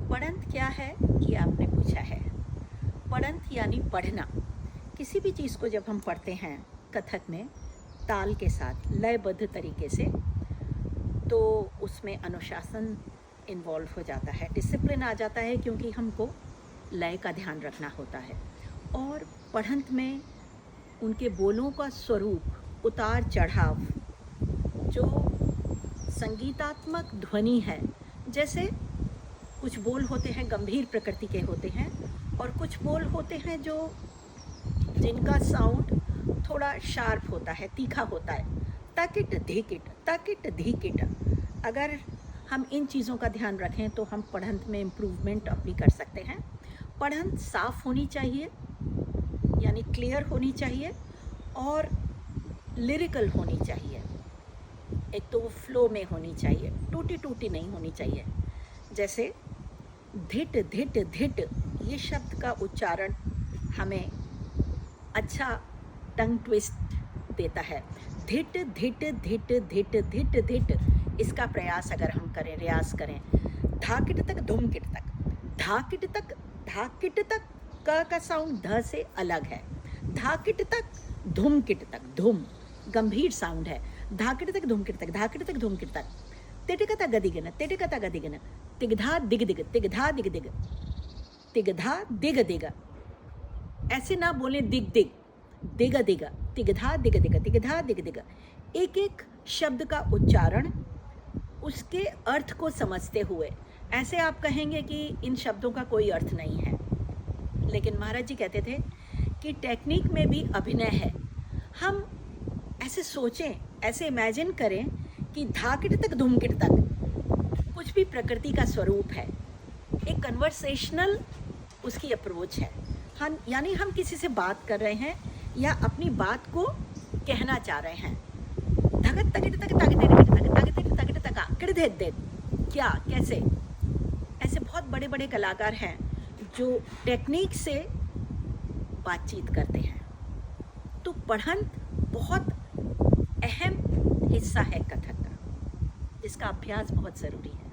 पढ़ंत क्या है ये आपने पूछा है। पढ़ंत यानी पढ़ना। किसी भी चीज़ को जब हम पढ़ते हैं कथक में ताल के साथ लयबद्ध तरीके से, तो उसमें अनुशासन इन्वॉल्व हो जाता है, डिसिप्लिन आ जाता है, क्योंकि हमको लय का ध्यान रखना होता है। और पढ़ंत में उनके बोलों का स्वरूप, उतार चढ़ाव, जो संगीतात्मक ध्वनि है, जैसे कुछ बोल होते हैं गंभीर प्रकृति के होते हैं और कुछ बोल होते हैं जो जिनका साउंड थोड़ा शार्प होता है, तीखा होता है, तकिट धिकिट, तकिट धिकिट। अगर हम इन चीज़ों का ध्यान रखें तो हम पढ़ंत में इम्प्रूवमेंट अपनी कर सकते हैं। पढ़ंत साफ होनी चाहिए, यानी क्लियर होनी चाहिए, और लिरिकल होनी चाहिए। एक तो वो फ्लो में होनी चाहिए, टूटी टूटी नहीं होनी चाहिए। जैसे धिट धिट धिट, ये शब्द का उच्चारण हमें अच्छा टंग ट्विस्ट देता है। धिट धिट धिट धिट धिट धिट, इसका प्रयास अगर हम करें, रियाज करें, धाकिट तक धुमकिट तक, धाकिट तक, धाकिट तक का साउंड ध से अलग है। धाकिट तक धुमकिट तक, धुम गंभीर साउंड है। धाकिट तक धुमकिट तक, धाकिट तक धुमकिट तक, तिटिकता गदिगन, तिटिकता गदिगन, तिगधा दिग दिग, तिगधा दिग दिग, तिगधा दिग दिग। ऐसे ना बोले दिग दिग, दिग दिग, तिगधा दिग दिग, तिगधा दिग दिग। एक एक शब्द का उच्चारण, उसके अर्थ को समझते हुए। ऐसे आप कहेंगे कि इन शब्दों का कोई अर्थ नहीं है, लेकिन महाराज जी कहते थे कि टेक्निक में भी अभिनय है। हम ऐसे सोचें, ऐसे इमेजिन करें कि धाकिट तक धुमकिट तक कुछ भी प्रकृति का स्वरूप है, एक कन्वर्सेशनल उसकी अप्रोच है। हम यानी हम किसी से बात कर रहे हैं या अपनी बात को कहना चाह रहे हैं। धगत तगिट तक तागिट तगिट तक तागिट तगिट तक किड़धेद देद, क्या कैसे। ऐसे बहुत बड़े बड़े कलाकार हैं जो टेक्निक से बातचीत करते हैं। तो पढ़ंत बहुत अहम हिस्सा है कथक का, जिसका अभ्यास बहुत ज़रूरी है।